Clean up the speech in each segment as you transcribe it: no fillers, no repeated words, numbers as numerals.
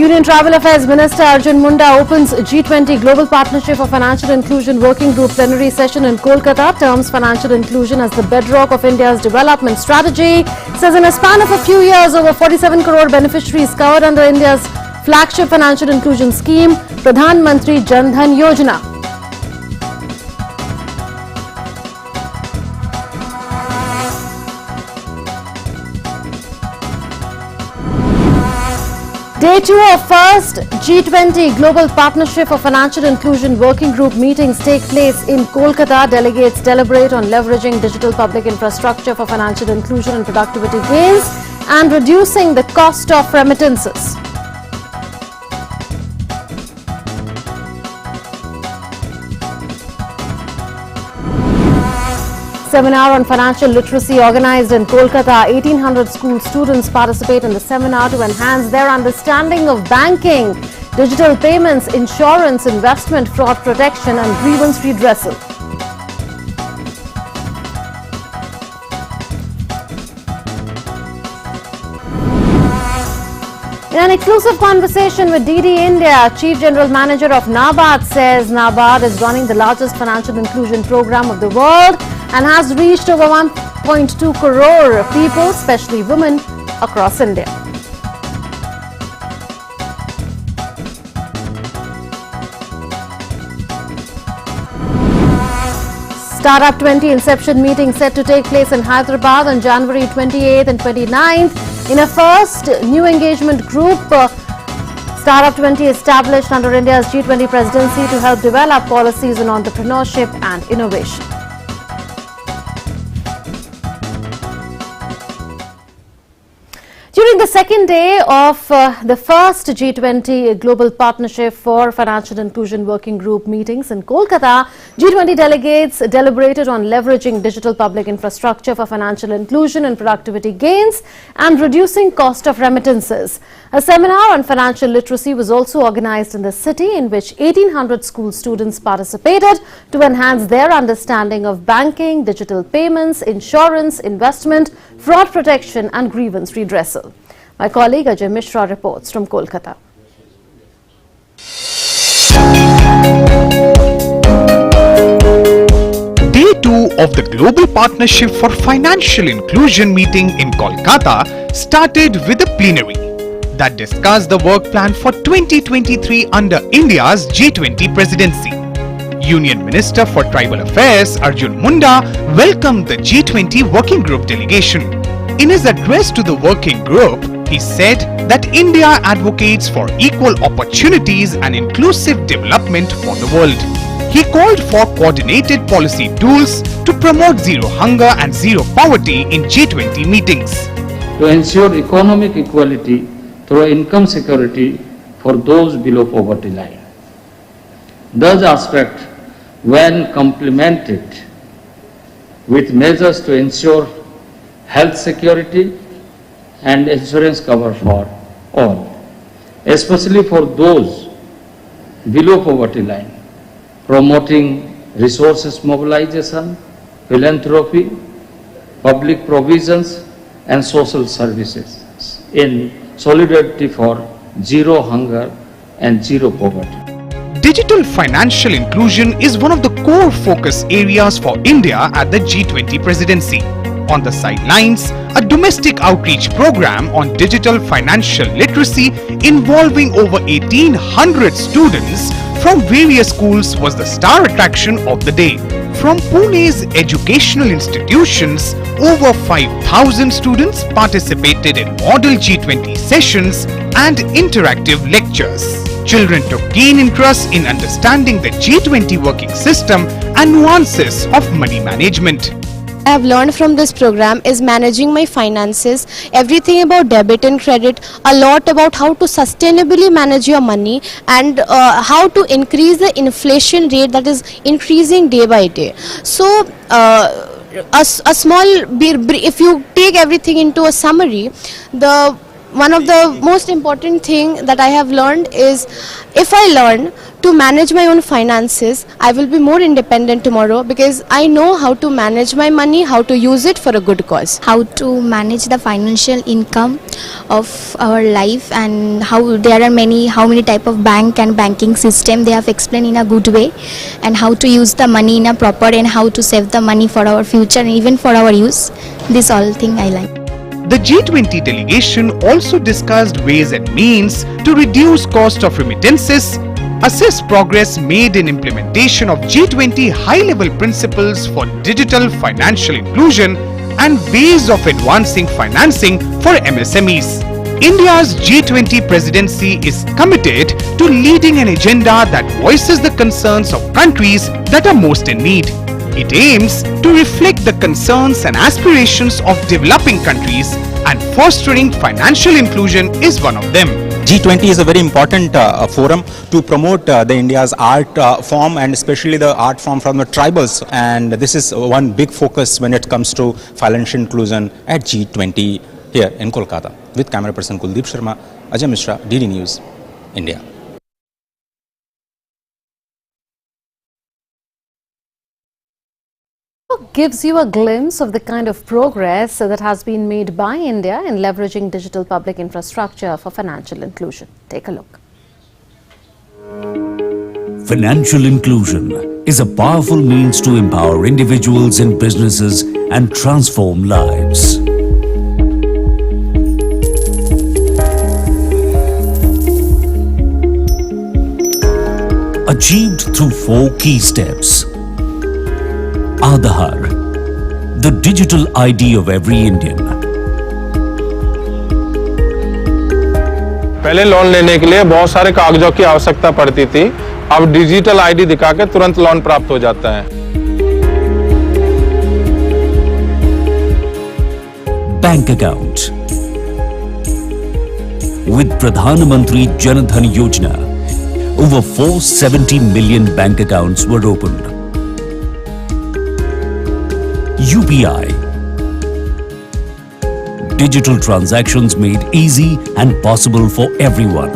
Union Tribal Affairs Minister Arjun Munda opens G20 Global Partnership for Financial Inclusion Working Group plenary session in Kolkata. Terms financial inclusion as the bedrock of India's development strategy. Says in a span of a few years, over 47 crore beneficiaries covered under India's flagship financial inclusion scheme, Pradhan Mantri Jan Dhan Yojana. Day 2 of first G20 Global Partnership for Financial Inclusion Working Group meetings take place in Kolkata. Delegates deliberate on leveraging digital public infrastructure for financial inclusion and productivity gains and reducing the cost of remittances. Seminar on financial literacy organized in Kolkata. 1800 school students participate in the seminar to enhance their understanding of banking, digital payments, insurance, investment, fraud protection and grievance redressal. In an exclusive conversation with DD India, Chief General Manager of NABARD says NABARD is running the largest financial inclusion program of the world and has reached over 1.2 crore people, especially women, across India. Startup 20 Inception meeting set to take place in Hyderabad on January 28th and 29th. In a first new engagement group, Startup 20 established under India's G20 presidency to help develop policies on entrepreneurship and innovation. During the second day of the first G20 Global Partnership for Financial Inclusion Working Group meetings in Kolkata, G20 delegates deliberated on leveraging digital public infrastructure for financial inclusion and productivity gains and reducing cost of remittances. A seminar on financial literacy was also organized in the city, in which 1800 school students participated to enhance their understanding of banking, digital payments, insurance, investment, fraud protection and grievance redressal. My colleague Ajay Mishra reports from Kolkata. Day 2 of the Global Partnership for Financial Inclusion meeting in Kolkata started with a plenary that discussed the work plan for 2023 under India's G20 presidency. Union Minister for Tribal Affairs Arjun Munda welcomed the G20 working group delegation. In his address to the working group, he said that India advocates for equal opportunities and inclusive development for the world. He called for coordinated policy tools to promote zero hunger and zero poverty in G20 meetings. To ensure economic equality through income security for those below poverty line. Those aspects, when complemented with measures to ensure health security and insurance cover for all, especially for those below poverty line, promoting resources mobilization, philanthropy, public provisions and social services in solidarity for zero hunger and zero poverty. Digital financial inclusion is one of the core focus areas for India at the G20 presidency. On the sidelines, a domestic outreach program on digital financial literacy involving over 1800 students from various schools was the star attraction of the day. From Pune's educational institutions, over 5,000 students participated in model G20 sessions and interactive lectures. Children took keen interest in understanding the G20 working system and nuances of money management. I have learned from this program is managing my finances, everything about debit and credit, a lot about how to sustainably manage your money and how to increase the inflation rate that is increasing day by day. So a small, if you take everything into a summary, one of the most important thing that I have learned is if I learn to manage my own finances. I will be more independent tomorrow because I know how to manage my money, how to use it for a good cause. How to manage the financial income of our life, and how there are how many type of bank and banking system they have explained in a good way, and how to use the money in a proper, and how to save the money for our future and even for our use. This all thing I like. The G20 delegation also discussed ways and means to reduce cost of remittances, assess progress made in implementation of G20 high-level principles for digital financial inclusion, and ways of advancing financing for MSMEs. India's G20 presidency is committed to leading an agenda that voices the concerns of countries that are most in need. It aims to reflect the concerns and aspirations of developing countries, and fostering financial inclusion is one of them. G20 is a very important forum to promote the India's art form, and especially the art form from the tribals, and this is one big focus when it comes to financial inclusion at G20 here in Kolkata. With camera person Kuldeep Sharma, Ajay Mishra, DD News, India. Gives you a glimpse of the kind of progress that has been made by India in leveraging digital public infrastructure for financial inclusion. Take a look. Financial inclusion is a powerful means to empower individuals and businesses and transform lives. Achieved through 4 key steps. Aadhaar, the digital ID of every Indian. पहले loan लेने के लिए बहुत सारे कागजों की आवश्यकता पड़ती थी, अब डिजिटल आईडी दिखा के तुरंत लोन प्राप्त हो जाता है। Bank account. With Pradhan Mantri Jan Dhan Yojana, over 470 million bank accounts were opened. UPI. Digital transactions made easy and possible for everyone.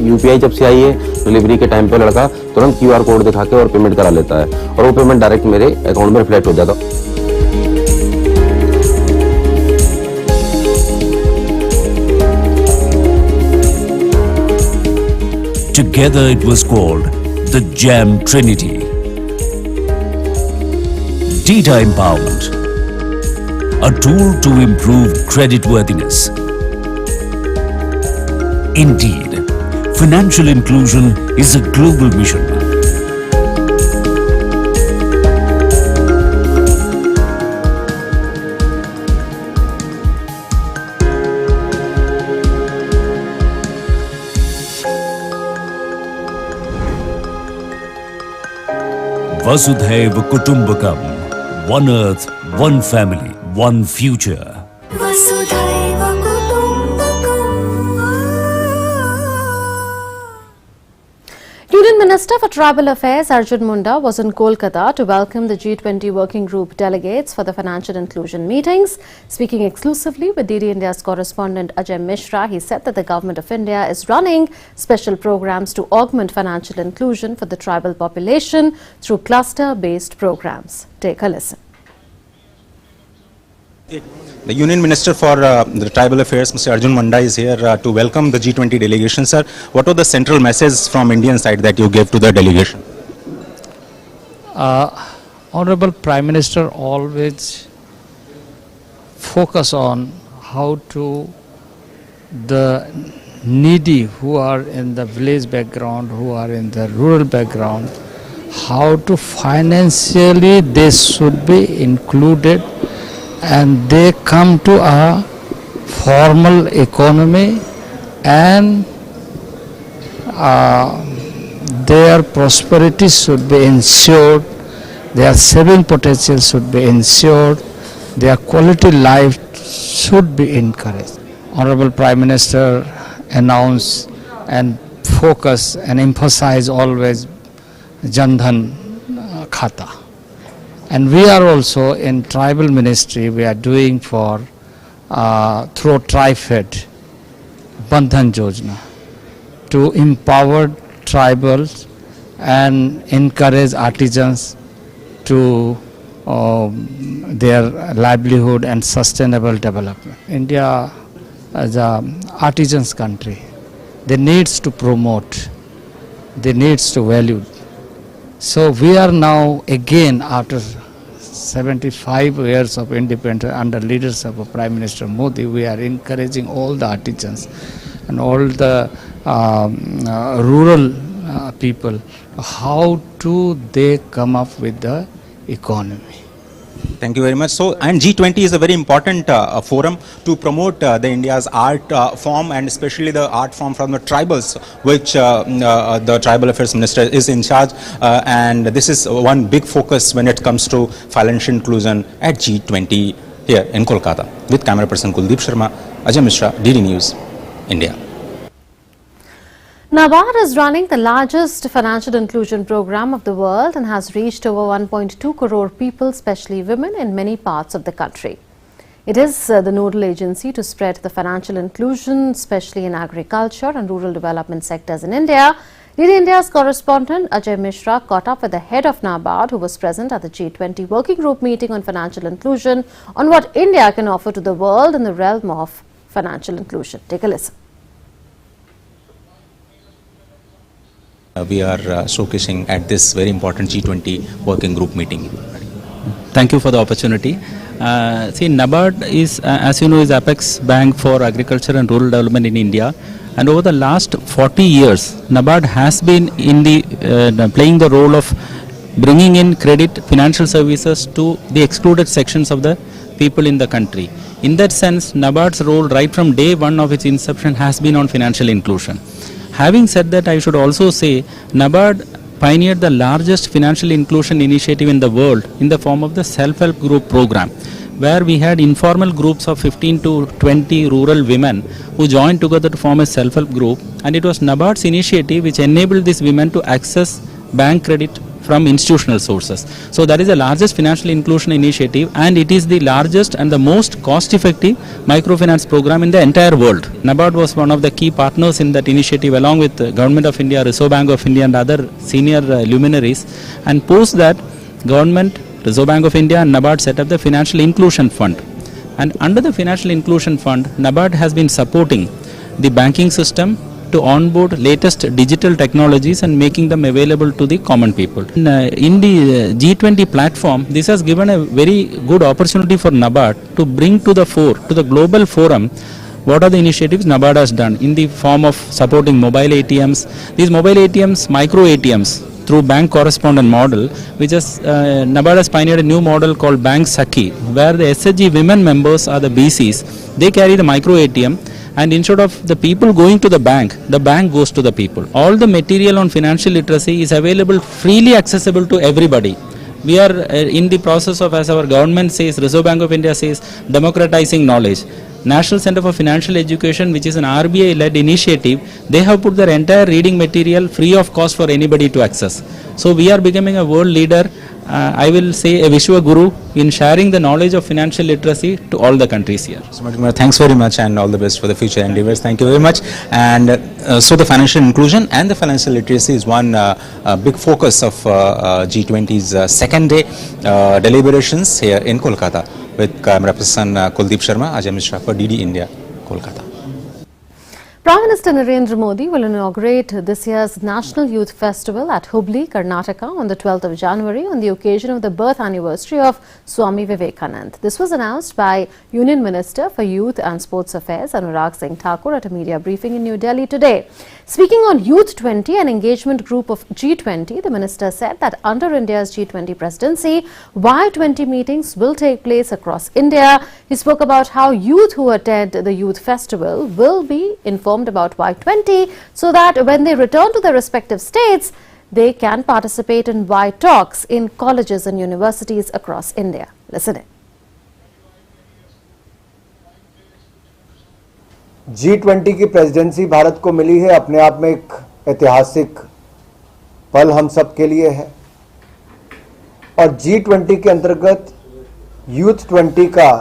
UPI जब से आई है, डिलीवरी के टाइम पे लड़का तुरंत क्यूआर कोड दिखा के और पेमेंट करा लेता है, और वो पेमेंट डायरेक्ट मेरे अकाउंट में रिफ्लेक्ट हो जाता है। Together it was called the Jam Trinity. Data empowerment, a tool to improve creditworthiness. Indeed, financial inclusion is a global mission. Vasudhaiva Kutumbakam, one earth, one family, one future. Vasudhaiva Union Minister for Tribal Affairs Arjun Munda was in Kolkata to welcome the G20 Working Group delegates for the financial inclusion meetings. Speaking exclusively with DD India's correspondent Ajay Mishra, he said that the Government of India is running special programs to augment financial inclusion for the tribal population through cluster-based programs. Take a listen. The Union Minister for the Tribal Affairs, Mr. Arjun Munda, is here to welcome the G20 delegation. Sir, what was the central message from Indian side that you gave to the delegation? Honorable Prime Minister always focus on how to the needy who are in the village background, who are in the rural background, how to financially they should be included and they come to a formal economy, and their prosperity should be ensured, their saving potential should be ensured, their quality life should be encouraged. Honorable Prime Minister announced and focus and emphasize always Jan Dhan Khata. And we are also in tribal ministry, we are doing for through TriFed, Bandhan Yojana to empower tribals and encourage artisans to their livelihood and sustainable development. India as an artisans country, they needs to promote, they needs to value. So we are now again after 75 years of independence under leadership of Prime Minister Modi, we are encouraging all the artisans and all the rural people how to they come up with the economy. Thank you very much. So, and G20 is a very important forum to promote the India's art form, and especially the art form from the tribals, which the Tribal Affairs Minister is in charge. And this is one big focus when it comes to financial inclusion at G20 here in Kolkata. With camera person Kuldeep Sharma, Ajay Mishra, DD News, India. NABARD is running the largest financial inclusion program of the world and has reached over 1.2 crore people, especially women, in many parts of the country. It is the nodal agency to spread the financial inclusion, especially in agriculture and rural development sectors in India. DD India's correspondent Ajay Mishra caught up with the head of NABARD, who was present at the G20 working group meeting on financial inclusion, on what India can offer to the world in the realm of financial inclusion. Take a listen. We are showcasing at this very important G20 working group meeting. Thank you for the opportunity. See, NABARD is, as you know, is Apex Bank for Agriculture and Rural Development in India. And over the last 40 years, NABARD has been in the playing the role of bringing in credit financial services to the excluded sections of the people in the country. In that sense, NABARD's role right from day one of its inception has been on financial inclusion. Having said that, I should also say NABARD pioneered the largest financial inclusion initiative in the world in the form of the self-help group program, where we had informal groups of 15 to 20 rural women who joined together to form a self-help group, and it was NABARD's initiative which enabled these women to access bank credit from institutional sources. So that is the largest financial inclusion initiative, and it is the largest and the most cost-effective microfinance program in the entire world. NABARD was one of the key partners in that initiative, along with the Government of India, Reserve Bank of India and other senior luminaries. And post that, Government, Reserve Bank of India and NABARD set up the Financial Inclusion Fund. And under the Financial Inclusion Fund, NABARD has been supporting the banking system to onboard latest digital technologies and making them available to the common people. In the G20 platform, this has given a very good opportunity for NABARD to bring to the fore, to the global forum, what are the initiatives NABARD has done in the form of supporting mobile ATMs. These mobile ATMs, micro ATMs, through bank correspondent model, which is NABARD has pioneered a new model called Bank Sakhi, where the SHG women members are the BCs. They carry the micro ATM, and instead of the people going to the bank goes to the people. All the material on financial literacy is available, freely accessible to everybody. We are in the process of, as our government says, Reserve Bank of India says, democratizing knowledge. National Center for Financial Education, which is an RBI-led initiative, they have put their entire reading material free of cost for anybody to access. So we are becoming a world leader, I will say a Vishwa Guru, in sharing the knowledge of financial literacy to all the countries here. So, thanks very much and all the best for the future endeavors. Thank you very much. And so the financial inclusion and the financial literacy is one big focus of G20's second day deliberations here in Kolkata. With camera person Kuldeep Sharma, Ajay Mishra for DD India, Kolkata. Prime Minister Narendra Modi will inaugurate this year's National Youth Festival at Hubli, Karnataka on the 12th of January on the occasion of the birth anniversary of Swami Vivekanand. This was announced by Union Minister for Youth and Sports Affairs Anurag Singh Thakur at a media briefing in New Delhi today. Speaking on Youth 20, an engagement group of G20, the minister said that under India's G20 presidency, Y20 meetings will take place across India. He spoke about how youth who attend the youth festival will be informed about Y20 so that when they return to their respective states, they can participate in Y talks in colleges and universities across India. Listen in. G20 की presidency Bharat को मिली है, अपने आप में एक ऐतिहासिक पल हम सब के लिए है और G20 के अंतर्गत यूथ 20 का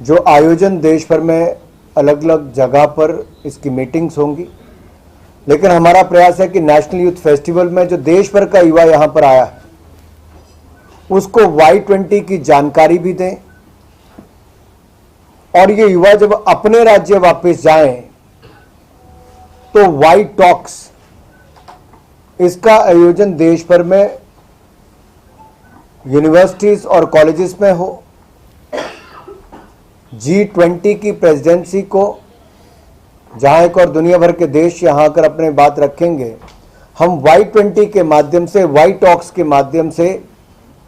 जो आयोजन देश भर में अलग अलग जगह पर इसकी मीटिंग्स होंगी, लेकिन हमारा प्रयास है कि नेशनल यूथ फेस्टिवल में जो देश भर का युवा यहाँ पर आया है उसको Y20 की जानकारी भी दें, और ये युवा जब अपने राज्य वापस जाएं तो वाई टॉक्स इसका आयोजन देश भर में यूनिवर्सिटीज और कॉलेजेस में हो। G20 की प्रेसिडेंसी को जहां एक और दुनिया भर के देश यहां आकर अपने बात रखेंगे, हम Y20 के माध्यम से, वाई टॉक्स के माध्यम से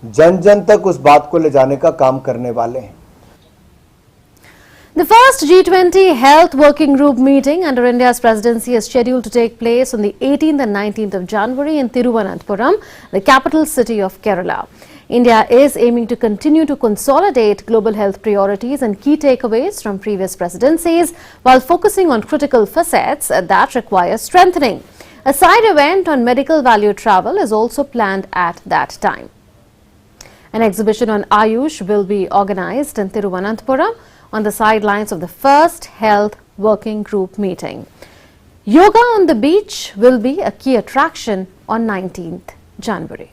जन जन तक उस बात को ले जाने का काम करने वाले हैं। The first G20 Health Working Group meeting under India's presidency is scheduled to take place on the 18th and 19th of January in Thiruvananthapuram, the capital city of Kerala. India is aiming to continue to consolidate global health priorities and key takeaways from previous presidencies while focusing on critical facets that require strengthening. A side event on medical value travel is also planned at that time. An exhibition on Ayush will be organized in Thiruvananthapuram on the sidelines of the first Health Working Group meeting. Yoga on the beach will be a key attraction on 19th January.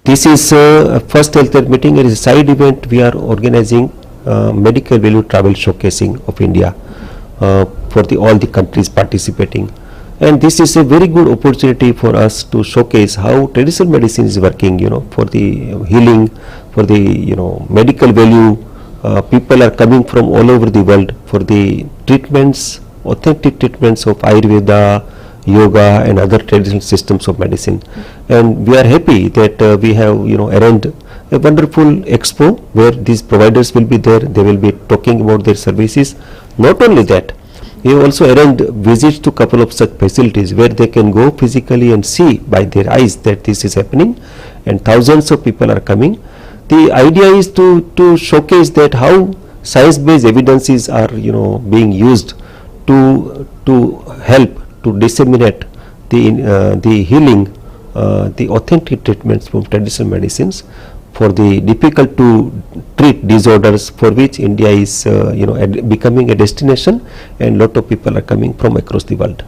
This is a first health meeting. It is a side event. We are organizing medical value travel showcasing of India for all the countries participating. And this is a very good opportunity for us to showcase how traditional medicine is working, for the healing, for the, medical value. People are coming from all over the world for the treatments, authentic treatments of Ayurveda, yoga and other traditional systems of medicine. And we are happy that we have, arranged a wonderful expo where these providers will be there. They will be talking about their services. Not only that, we have also arranged visits to couple of such facilities where they can go physically and see by their eyes that this is happening, and thousands of people are coming. The idea is to showcase that how science-based evidences are being used to help to disseminate the healing, the authentic treatments from traditional medicines for the difficult to treat disorders for which India is becoming a destination, and lot of people are coming from across the world.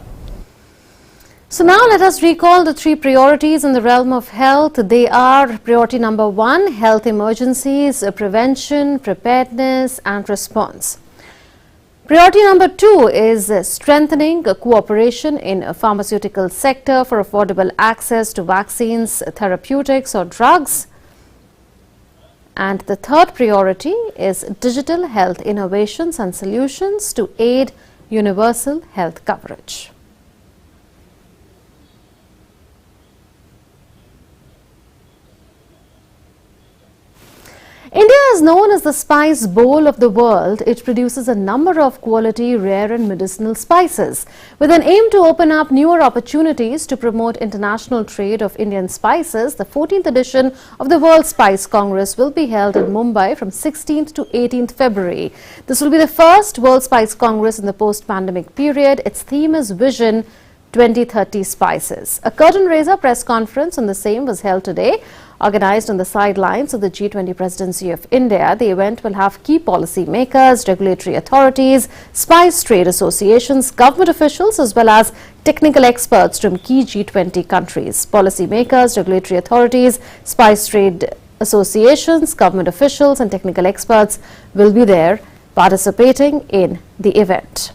So now let us recall the three priorities in the realm of health. They are priority number 1, health emergencies, prevention, preparedness and response. Priority number 2 is strengthening cooperation in pharmaceutical sector for affordable access to vaccines, therapeutics or drugs. And the third priority is digital health innovations and solutions to aid universal health coverage. India is known as the spice bowl of the world. It produces a number of quality, rare and medicinal spices. With an aim to open up newer opportunities to promote international trade of Indian spices, the 14th edition of the World Spice Congress will be held in Mumbai from 16th to 18th February. This will be the first World Spice Congress in the post-pandemic period. Its theme is Vision 2030 Spices. A curtain raiser press conference on the same was held today. Organized on the sidelines of the G20 presidency of India, the event will have key policy makers, regulatory authorities, spice trade associations, government officials as well as technical experts from key G20 countries. Policy makers, regulatory authorities, spice trade associations, government officials and technical experts will be there participating in the event.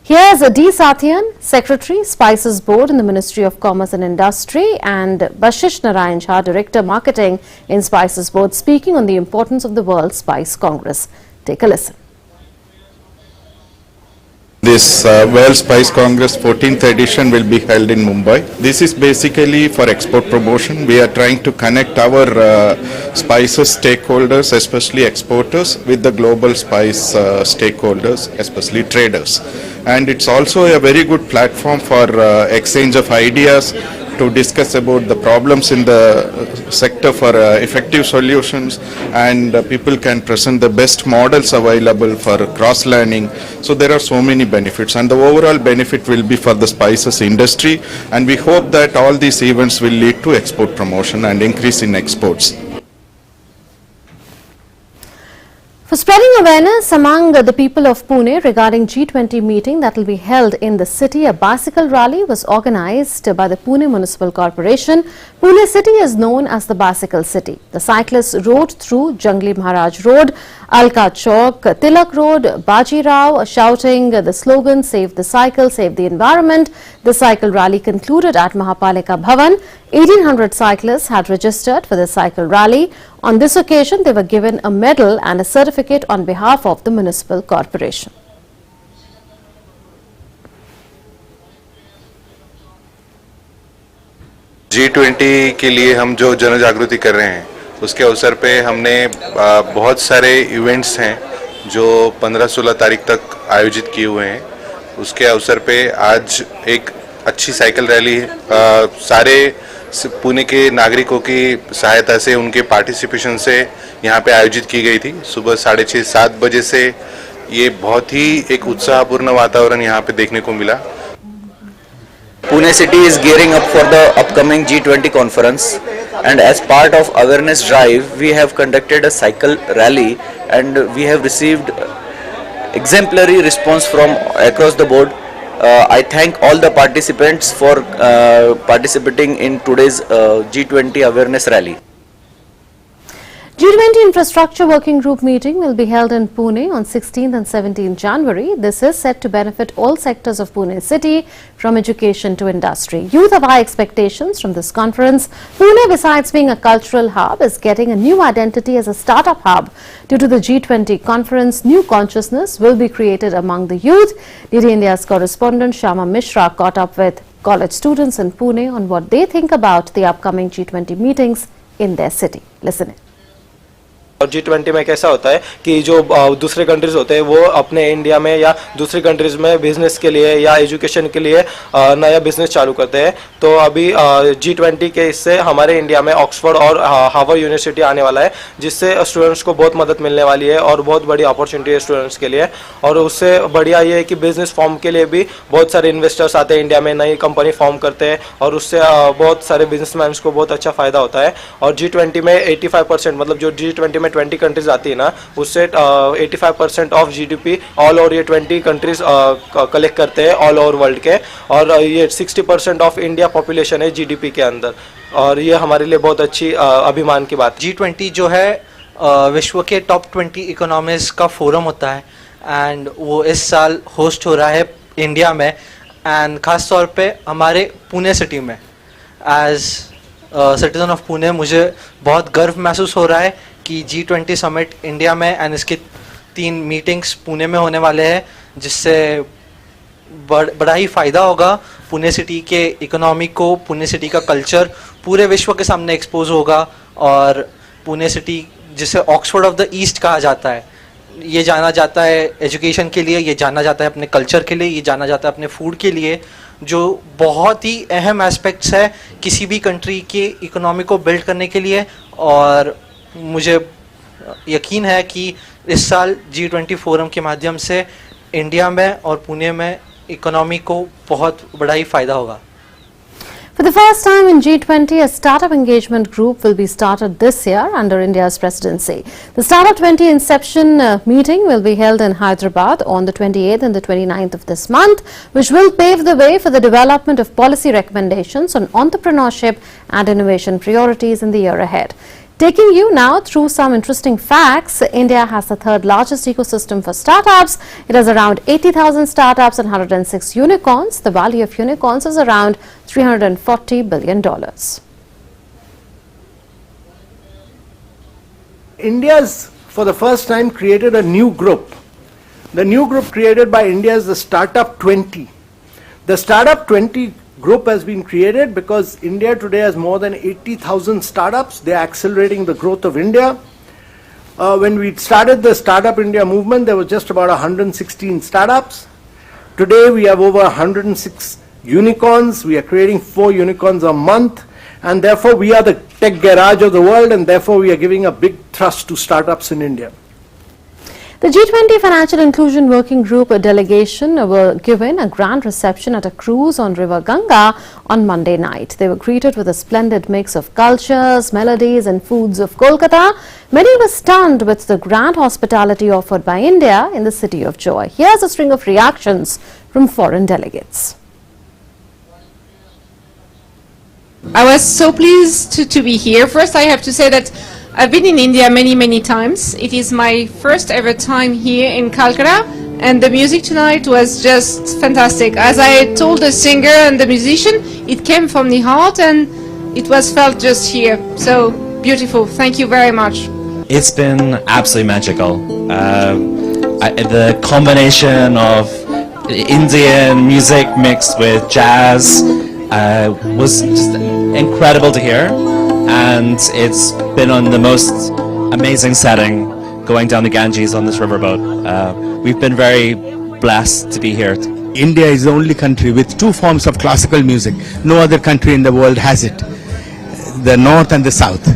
Here's D. Satyan, Secretary, Spices Board in the Ministry of Commerce and Industry, and Bashish Narayan Jha, Director, Marketing in Spices Board, speaking on the importance of the World Spice Congress. Take a listen. This World Spice Congress 14th edition will be held in Mumbai. This is basically for export promotion. We are trying to connect our spices stakeholders, especially exporters, with the global spice stakeholders, especially traders. And it's also a very good platform for exchange of ideas, to discuss about the problems in the sector for effective solutions, and people can present the best models available for cross-learning. So there are so many benefits, and the overall benefit will be for the spices industry, and we hope that all these events will lead to export promotion and increase in exports. For spreading awareness among the people of Pune regarding G20 meeting that will be held in the city, a bicycle rally was organized by the Pune Municipal Corporation. Pune city is known as the bicycle city. The cyclists rode through Jangli Maharaj Road, Alka Chowk, Tilak Road, Baji Rao, shouting the slogan "Save the Cycle, Save the Environment." The cycle rally concluded at Mahapalika Bhavan. 1800 cyclists had registered for the cycle rally. On this occasion, they were given a medal and a certificate on behalf of the municipal corporation. G20 के लिए हम जो जन जागृति कर रहे हैं उसके अवसर पे हमने बहुत सारे इवेंट्स हैं जो 15-16 तारीख तक आयोजित किए हुए हैं। उसके अवसर पे आज एक अच्छी साइकिल रैली सारे पुणे के नागरिकों की सहायता से, उनके पार्टिसिपेशन से यहाँ पे आयोजित की गई थी। सुबह 6:30-7 बजे से ये बहुत ही एक उत्साहपूर्ण वातावरण यहाँ पे देखने को मिला। Pune city is gearing up for the upcoming G20 conference, and as part of awareness drive we have conducted a cycle rally and we have received exemplary response from across the board. I thank all the participants for participating in today's G20 awareness rally. G20 Infrastructure Working Group meeting will be held in Pune on 16th and 17th January. This is set to benefit all sectors of Pune city, from education to industry. Youth have high expectations from this conference. Pune, besides being a cultural hub, is getting a new identity as a startup hub. Due to the G20 conference, new consciousness will be created among the youth. DD India's correspondent Shyama Mishra caught up with college students in Pune on what they think about the upcoming G20 meetings in their city. Listen in. और G20 में कैसा होता है कि जो दूसरे countries होते हैं वो अपने इंडिया में या दूसरी कंट्रीज में बिजनेस के लिए या एजुकेशन के लिए नया बिजनेस चालू करते हैं। तो अभी G20 के इससे हमारे इंडिया में ऑक्सफोर्ड और हार्वर्ड यूनिवर्सिटी आने वाला है, जिससे स्टूडेंट्स को बहुत मदद मिलने वाली है और बहुत बड़ी अपॉर्चुनिटी है स्टूडेंट्स के लिए। और उससे बढ़िया ये है कि बिजनेस फॉर्म के लिए भी बहुत सारे इन्वेस्टर्स आते हैं इंडिया में, नई कंपनी फॉर्म करते हैं और उससे बहुत सारे बिजनेसमैन को बहुत अच्छा फायदा होता है। और G20 में 85% मतलब जो G20 में 20 कंट्रीज आती है ना, उससे 85% ऑफ जीडीपी ऑल ओवर ये 20 कंट्रीज कलेक्ट करते हैं ऑल ओवर वर्ल्ड के, और ये 60% ऑफ इंडिया पॉपुलेशन है जीडीपी के अंदर, और ये हमारे लिए बहुत अच्छी अभिमान की बात। G20 जो है विश्व के टॉप 20 इकोनॉमीज का फोरम होता है एंड वो इस साल होस्ट हो रहा है इंडिया में, एंड ख़ास तौर पे हमारे पुणे सिटी में। एज सिटीजन ऑफ पुणे मुझे बहुत गर्व महसूस हो रहा है कि G20 समिट इंडिया में एंड इसकी 3 मीटिंग्स पुणे में होने वाले हैं, जिससे बड़ा ही फ़ायदा होगा पुणे सिटी के इकोनॉमी को, पुणे सिटी का कल्चर पूरे विश्व के सामने एक्सपोज होगा। और पुणे सिटी जिसे ऑक्सफोर्ड ऑफ द ईस्ट कहा जाता है, ये जाना जाता है एजुकेशन के लिए, ये जाना जाता है अपने कल्चर के लिए, ये जाना जाता है अपने फूड के लिए, जो बहुत ही अहम एस्पेक्ट्स है किसी भी कंट्री के इकोनॉमी को बिल्ड करने के लिए। और मुझे यकीन है कि इस साल G20 फोरम के माध्यम से इंडिया में और पुणे में इकोनॉमी को बहुत बड़ा ही फ़ायदा होगा। For the first time in G20, a startup engagement group will be started this year under India's presidency. The Startup 20 Inception meeting will be held in Hyderabad on the 28th and the 29th of this month, which will pave the way for the development of policy recommendations on entrepreneurship and innovation priorities in the year ahead. Taking you now through some interesting facts, India has the 3rd largest ecosystem for startups. It has around 80,000 startups and 106 unicorns. The value of unicorns is around $340 billion. India's, for the first time, created a new group. The new group created by India is the Startup 20. The Startup 20 group has been created because India today has more than 80,000 startups. They are accelerating the growth of India. When we started the Startup India movement, there was just about 116 startups. Today we have over 106 unicorns. We are creating 4 unicorns a month, and therefore we are the tech garage of the world, and therefore we are giving a big thrust to startups in India. The G20 Financial Inclusion Working Group delegation were given a grand reception at a cruise on River Ganga on Monday night. They were greeted with a splendid mix of cultures, melodies and foods of Kolkata. Many were stunned with the grand hospitality offered by India in the City of Joy. Here's a string of reactions from foreign delegates. I was so pleased to be here. First, I have to say that I've been in India many times. It is my first ever time here in Calcutta, and the music tonight was just fantastic. As I told the singer and the musician, it came from the heart and it was felt just here. So beautiful. Thank you very much. It's been absolutely magical. The combination of Indian music mixed with jazz was just incredible to hear. And it's been on the most amazing setting going down the Ganges on this riverboat. We've been very blessed to be here. India is the only country with two forms of classical music. No other country in the world has it. The north and the south.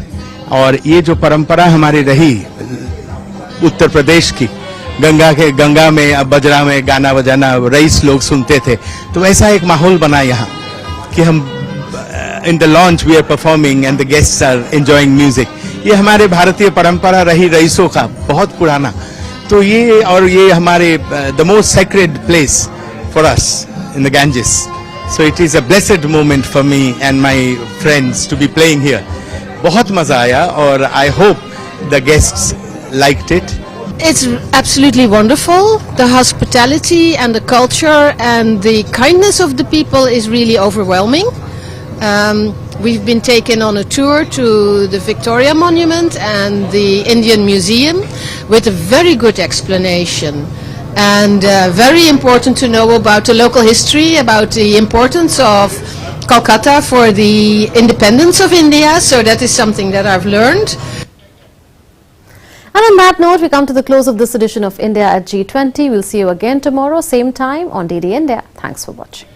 और ये जो परंपरा हमारी रही उत्तर प्रदेश की गंगा में अब बजरा में गाना बजाना रईस लोग सुनते थे तो वैसा एक माहौल बना यहाँ कि हम in the launch we are performing and the guests are enjoying music. ये हमारे भारतीय परंपरा रही रईसों का बहुत पुराना तो ये और ये हमारे the most sacred place for us in the Ganges. So it is a blessed moment for me and my friends to be playing here. बहुत मजा आया और I hope the guests liked it. It's absolutely wonderful. The hospitality and the culture and the kindness of the people is really overwhelming. We've been taken on a tour to the Victoria Monument and the Indian Museum with a very good explanation and very important to know about the local history, about the importance of Kolkata for the independence of India, so that is something that I've learned. And on that note, we come to the close of this edition of India at G20. We'll see you again tomorrow, same time on DD India. Thanks for watching.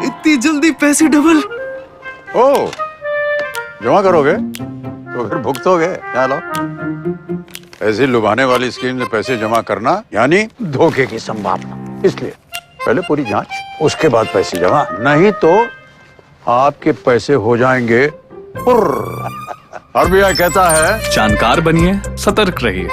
इतनी जल्दी पैसे double? ओ, जमा करोगे तो फिर भुगतोगे। चलो, ऐसी लुभाने वाली स्कीम में पैसे जमा करना यानी धोखे की संभावना। इसलिए पहले पूरी जांच, उसके बाद पैसे जमा, नहीं तो आपके पैसे हो जाएंगे आरबीआई कहता है जानकार बनिए, सतर्क रहिए।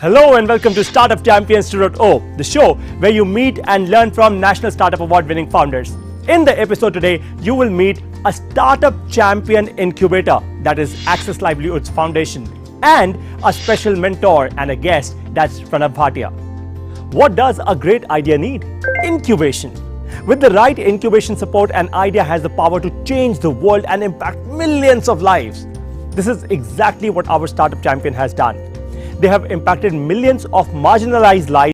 Hello and welcome to Startup Champions 2.0, the show where you meet and learn from National Startup Award winning founders. In the episode today, you will meet a Startup Champion Incubator, that is Access Livelihoods Foundation, and a special mentor and a guest, that's Pranav Bhatia. What does a great idea need? Incubation. With the right incubation support, an idea has the power to change the world and impact millions of lives. This is exactly what our Startup Champion has done. They have impacted millions of marginalized lives